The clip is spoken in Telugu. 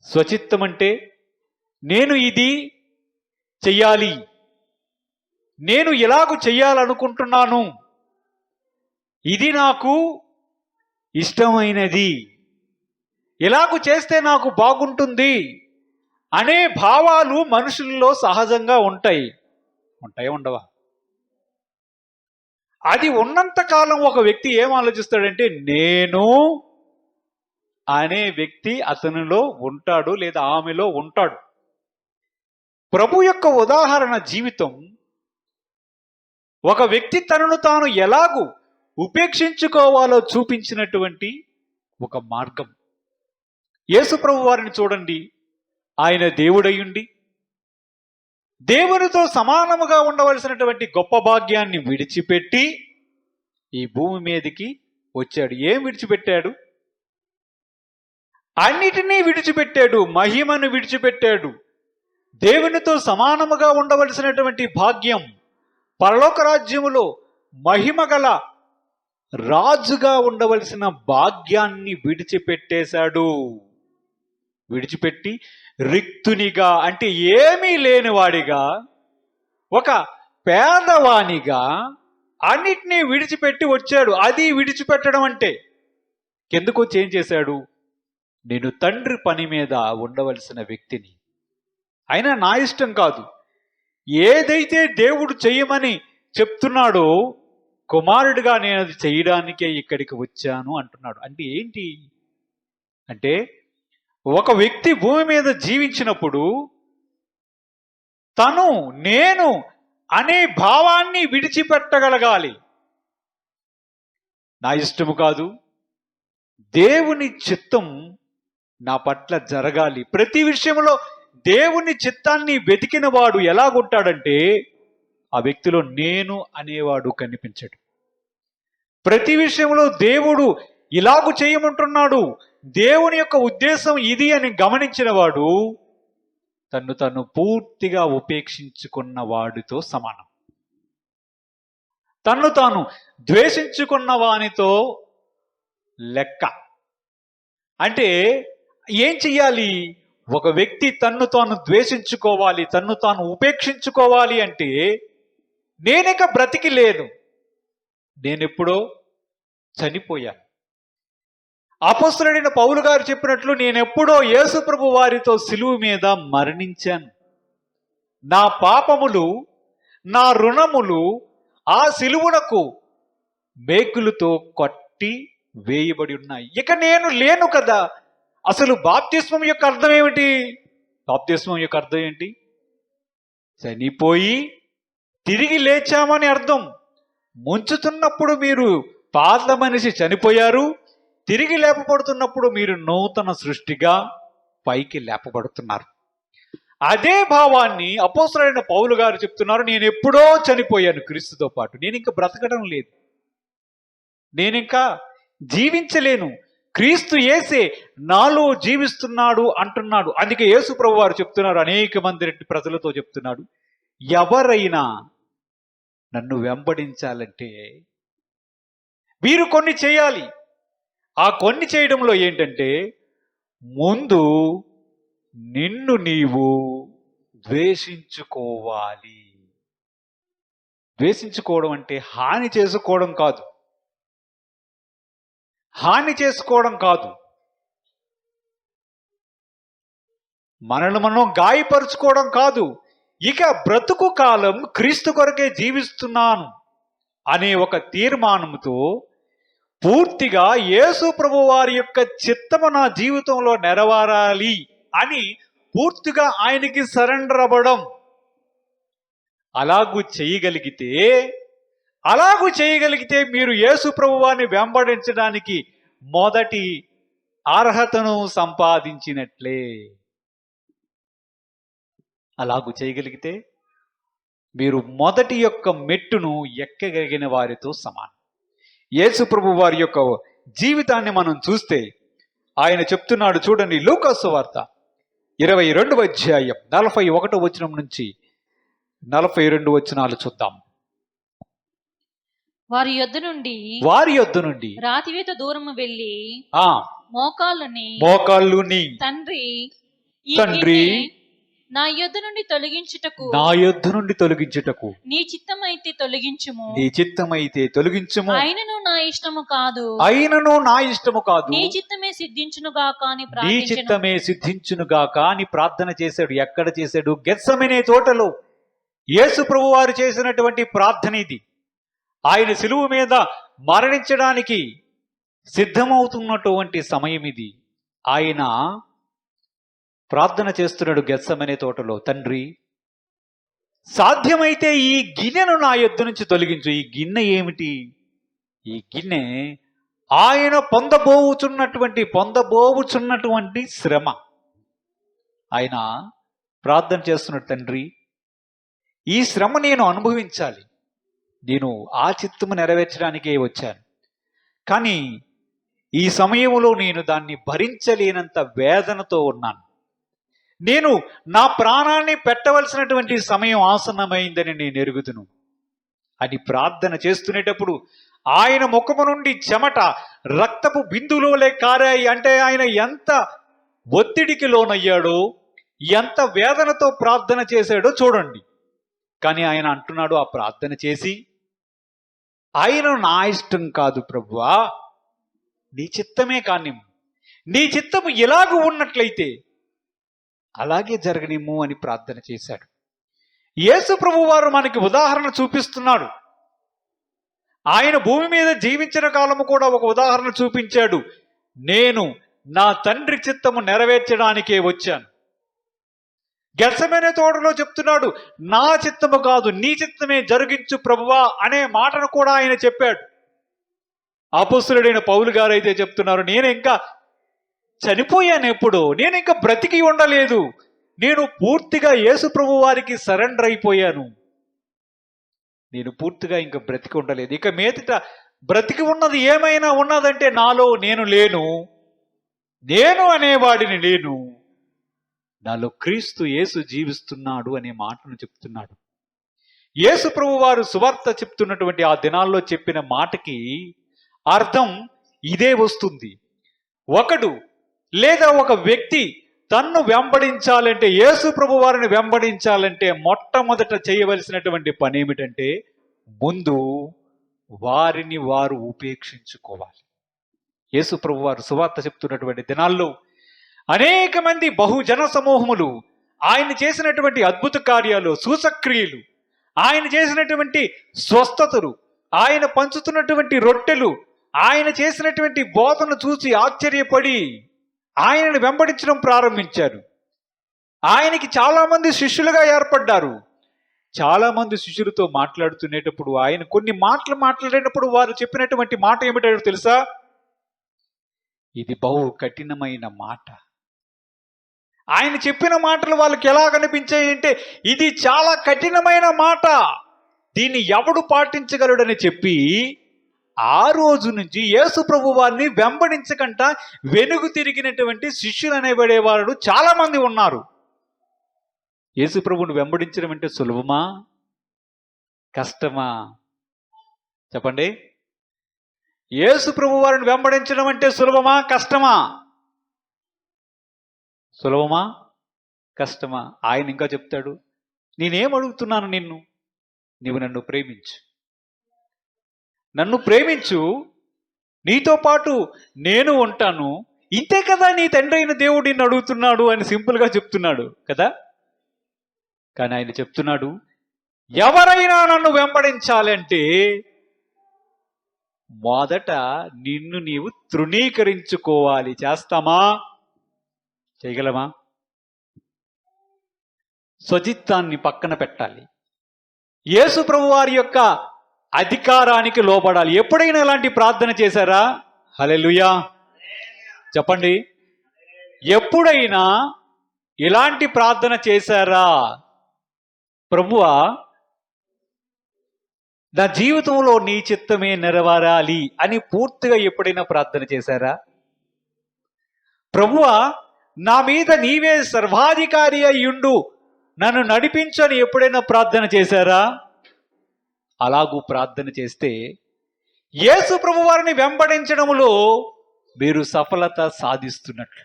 స్వచిత్తం అంటే నేను ఇది చెయ్యాలి, నేను ఇలాగూ చెయ్యాలనుకుంటున్నాను, ఇది నాకు ఇష్టమైనది, ఇలాగూ చేస్తే నాకు బాగుంటుంది అనే భావాలు మనుషుల్లో సహజంగా ఉంటాయి. ఉండవా? అది ఉన్నంత కాలం ఒక వ్యక్తి ఏం ఆలోచిస్తాడంటే నేను అనే వ్యక్తి అతనిలో ఉంటాడు లేదా ఆమెలో ఉంటాడు. ప్రభు యొక్క ఉదాహరణ జీవితం ఒక వ్యక్తి తనను తాను ఎలాగూ ఉపేక్షించుకోవాలో చూపించినటువంటి ఒక మార్గం. యేసు ప్రభు వారిని చూడండి. ఆయన దేవుడయ్యుండి దేవునితో సమానముగా ఉండవలసినటువంటి గొప్ప భాగ్యాన్ని విడిచిపెట్టి ఈ భూమి మీదకి వచ్చాడు. ఏం విడిచిపెట్టాడు? అన్నిటినీ విడిచిపెట్టాడు. మహిమను విడిచిపెట్టాడు. దేవునితో సమానముగా ఉండవలసినటువంటి భాగ్యం, పరలోక రాజ్యములో మహిమ గల రాజుగా ఉండవలసిన భాగ్యాన్ని విడిచిపెట్టేశాడు. విడిచిపెట్టి రిక్తునిగా అంటే ఏమీ లేనివాడిగా, ఒక పేదవానిగా అన్నిటినీ విడిచిపెట్టి వచ్చాడు. అది విడిచిపెట్టడం అంటే. కిందకు వచ్చి ఏం చేశాడు? నేను తండ్రి పని మీద ఉండవలసిన వ్యక్తిని, అయినా నా ఇష్టం కాదు, ఏదైతే దేవుడు చెయ్యమని చెప్తున్నాడో కుమారుడిగా నేను అది చేయడానికే ఇక్కడికి వచ్చాను అంటున్నాడు. అంటే ఏంటి అంటే, ఒక వ్యక్తి భూమి మీద జీవించినప్పుడు తను నేను అనే భావాన్ని విడిచిపెట్టగలగాలి. నా ఇష్టము కాదు, దేవుని చిత్తం నా పట్ల జరగాలి. ప్రతి విషయంలో దేవుని చిత్తాన్ని వెతికిన వాడు ఎలాగుంటాడంటే ఆ వ్యక్తిలో నేను అనేవాడు కనిపించడు. ప్రతి విషయంలో దేవుడు ఇలాగు చేయమంటున్నాడు, దేవుని యొక్క ఉద్దేశం ఇది అని గమనించిన వాడు తను పూర్తిగా ఉపేక్షించుకున్న వాడితో సమానం. తన్ను తాను ద్వేషించుకున్న వానితో లెక్క. అంటే ఏం చెయ్యాలి? ఒక వ్యక్తి తన్ను తాను ద్వేషించుకోవాలి, తన్ను తాను ఉపేక్షించుకోవాలి అంటే నేనిక బ్రతికి లేను, నేనెప్పుడో చనిపోయాను. అపొస్తలుడైన పౌలు గారు చెప్పినట్లు నేనెప్పుడో యేసు ప్రభు వారితో సిలువ మీద మరణించాను. నా పాపములు, నా రుణములు ఆ సిలువునకు మేకులతో కొట్టి వేయబడి ఉన్నాయి. ఇక నేను లేను కదా. అసలు బాప్తిస్మం యొక్క అర్థం ఏమిటి? బాప్తిస్మం యొక్క అర్థం ఏంటి? చనిపోయి తిరిగి లేచామని అర్థం. ముంచుతున్నప్పుడు మీరు పాత మనిషి చనిపోయారు, తిరిగి లేపబడుతున్నప్పుడు మీరు నూతన సృష్టిగా పైకి లేపబడుతున్నారు. అదే భావాన్ని అపోస్తలుడైన పౌలు గారు చెప్తున్నారు. నేను ఎప్పుడో చనిపోయాను క్రీస్తుతో పాటు, నేను ఇంకా బ్రతకడం లేదు, నేనింకా జీవించలేను, క్రీస్తు యేసే నాలో జీవిస్తున్నాడు అంటున్నాడు. అందుకే యేసు ప్రభు వారు చెప్తున్నారు, అనేక మంది ప్రజలతో చెప్తున్నాడు, ఎవరైనా నన్ను వెంబడించాలంటే వీరు కొన్ని చేయాలి. ఆ కొన్ని చేయడంలో ఏంటంటే, ముందు నిన్ను నీవు ద్వేషించుకోవాలి. ద్వేషించుకోవడం అంటే హాని చేసుకోవడం కాదు, హాని చేసుకోవడం కాదు, మనల్ని మనం గాయపరుచుకోవడం కాదు. ఇక బ్రతుకు కాలం క్రీస్తు కొరకే జీవిస్తున్నాను అనే ఒక తీర్మానంతో పూర్తిగా యేసు ప్రభు వారి యొక్క చిత్తము నా జీవితంలో నెరవేరాలి అని పూర్తిగా ఆయనకి సరెండర్ అవ్వడం. అలాగూ చేయగలిగితే మీరు యేసు ప్రభు వారిని వెంబడించడానికి మొదటి అర్హతను సంపాదించినట్లే. అలాగూ చేయగలిగితే మీరు మొదటి యొక్క మెట్టును ఎక్కగలిగిన వారితో సమానం. యేసు ప్రభు వారి యొక్క జీవితాన్ని మనం చూస్తే ఆయన చెప్తున్నాడు చూడండి, లూకా సువార్త 22వ అధ్యాయం 41వ వచనం నుంచి 42 వచనాలు చూద్దాం. వారి యొద్ద నుండి రాతివేత దూరము వెళ్ళి మోకాళ్ళుని తండ్రి ఈ తండ్రి, గిన్నె నా యొద్ద నుండి తొలగించుటకు నా యొద్ద నుండి తొలగించుటకు నీ చిత్తమైతే తొలగించుము. నీ చిత్తమైతే తొలగించుము. అయినను నా ఇష్టము కాదు, అయినను నా ఇష్టము కాదు, నీ చిత్తమే సిద్ధించును గాక అని నీ ప్రార్థించెను. చిత్తమే సిద్ధించునుగాక అని ప్రార్థన చేశాడు. ఎక్కడ చేశాడు? గెత్సెమనే తోటలో. యేసు ప్రభు వారు చేసినటువంటి ప్రార్థన ఇది. ఆయన సిలువ మీద మరణించడానికి సిద్ధమవుతున్నటువంటి సమయం ఇది. ఆయన ప్రార్థన చేస్తున్నాడు గెత్సెమనే తోటలో. తండ్రి, సాధ్యమైతే ఈ గిన్నెను నా యొద్ద నుంచి తొలగించు. ఈ గిన్నె ఏమిటి? ఈ గిన్నె ఆయన పొందబోవుచున్నటువంటి శ్రమ. ఆయన ప్రార్థన చేస్తున్నాడు, తండ్రి, ఈ శ్రమ నేను అనుభవించాలి. నేను ఆ చిత్తము నెరవేర్చడానికే వచ్చాను. కానీ ఈ సమయంలో నేను దాన్ని భరించలేనంత వేదనతో ఉన్నాను. నేను నా ప్రాణాన్ని పెట్టవలసినటువంటి సమయం ఆసన్నమైందని నేను ఎరుగుదును అని ప్రార్థన చేస్తునేటప్పుడు ఆయన ముఖము నుండి చెమట రక్తపు బిందువులే కారాయి. అంటే ఆయన ఎంత ఒత్తిడికి లోనయ్యాడో, ఎంత వేదనతో ప్రార్థన చేశాడో చూడండి. కానీ ఆయన అంటున్నాడు ఆ ప్రార్థన చేసి, ఆయన నా ఇష్టం కాదు ప్రభువా, నీ చిత్తమే కాని, నీ చిత్తము ఎలాగూ ఉన్నట్లయితే అలాగే జరగనిమ్ము అని ప్రార్థన చేశాడు. యేసు ప్రభు వారు మనకి ఉదాహరణ చూపిస్తున్నాడు. ఆయన భూమి మీద జీవించిన కాలము కూడా ఒక ఉదాహరణ చూపించాడు. నేను నా తండ్రి చిత్తము నెరవేర్చడానికే వచ్చాను. గెత్సెమనే తోటలో చెప్తున్నాడు, నా చిత్తము కాదు నీ చిత్తమే జరిగించు ప్రభువా అనే మాటను కూడా ఆయన చెప్పాడు. అపొస్తలుడైన పౌలు గారు అయితే చెప్తున్నారు, నేను ఇంకా చనిపోయాను, ఎప్పుడు నేను ఇంకా బ్రతికి ఉండలేదు, నేను పూర్తిగా యేసు ప్రభు వారికి సరెండర్ అయిపోయాను, నేను పూర్తిగా ఇంకా బ్రతికి ఉండలేదు. ఇక మీదట బ్రతికి ఉన్నది ఏమైనా ఉన్నదంటే నాలో నేను లేను, నేను అనేవాడిని లేను, నాలో క్రీస్తు యేసు జీవిస్తున్నాడు అనే మాటను చెప్తున్నాడు. యేసు ప్రభు వారు సువార్త చెప్తున్నటువంటి ఆ దినాల్లో చెప్పిన మాటకి అర్థం ఇదే వస్తుంది. ఒకడు లేదా ఒక వ్యక్తి తన్ను వెంబడించాలంటే, యేసు ప్రభు వారిని వెంబడించాలంటే మొట్టమొదట చేయవలసినటువంటి పని ఏమిటంటే, ముందు వారిని వారు ఉపేక్షించుకోవాలి. యేసు ప్రభు వారు సువార్త చెప్తున్నటువంటి దినాల్లో అనేక మంది బహుజన సమూహములు ఆయన చేసినటువంటి అద్భుత కార్యాలు, సూచక్రియలు, ఆయన చేసినటువంటి స్వస్థతలు, ఆయన పంచుతున్నటువంటి రొట్టెలు, ఆయన చేసినటువంటి బోధన చూసి ఆశ్చర్యపడి ఆయనను వెంబడించడం ప్రారంభించారు. ఆయనకి చాలా మంది శిష్యులుగా ఏర్పడ్డారు. చాలా మంది శిష్యులతో మాట్లాడుతునేటప్పుడు ఆయన కొన్ని మాటలు మాట్లాడేటప్పుడు వారు చెప్పినటువంటి మాట ఏమిటో తెలుసా? ఇది బహు కఠినమైన మాట. ఆయన చెప్పిన మాటలు వాళ్ళకి ఎలా కనిపించాయి అంటే, ఇది చాలా కఠినమైన మాట, దీన్ని ఎవడు పాటించగలడని చెప్పి ఆ రోజు నుంచి యేసు ప్రభు వారిని వెంబడించకుండా వెనుగు తిరిగినటువంటి శిష్యులు అనేవాడు చాలా మంది ఉన్నారు. యేసు ప్రభువుని వెంబడించడం అంటే సులభమా కష్టమా చెప్పండి? యేసు ప్రభు వారిని వెంబడించడం అంటే సులభమా కష్టమా? సులభమా కష్టమా? ఆయన ఇంకా చెప్తాడు, నేనేం అడుగుతున్నాను నిన్ను, నీవు నన్ను ప్రేమించు, నన్ను ప్రేమించు, నీతో పాటు నేను ఉంటాను, ఇంతే కదా నీ తండ్రి అయిన దేవుడు నిన్ను అడుగుతున్నాడు అని సింపుల్గా చెప్తున్నాడు కదా. కానీ ఆయన చెప్తున్నాడు, ఎవరైనా నన్ను వెంబడించాలంటే మొదట నిన్ను నీవు తృణీకరించుకోవాలి. చేస్తామా? చేయగలమా? స్వజిత్తాన్ని పక్కన పెట్టాలి. యేసు ప్రభు వారి యొక్క అధికారానికి లోబడాలి. ఎప్పుడైనా ఇలాంటి ప్రార్థన చేశారా? హల్లెలూయా చెప్పండి. ఎప్పుడైనా ఇలాంటి ప్రార్థన చేశారా? ప్రభువా, నా జీవితంలో నీ చిత్తమే నెరవేరాలి అని పూర్తిగా ఎప్పుడైనా ప్రార్థన చేశారా? ప్రభువా, నా మీద నీవే సర్వాధికారి అయ్యుండు, నన్ను నడిపించని ఎప్పుడైనా ప్రార్థన చేశారా? అలాగూ ప్రార్థన చేస్తే యేసు ప్రభు వారిని వెంబడించడంలో మీరు సఫలత సాధిస్తున్నట్లు.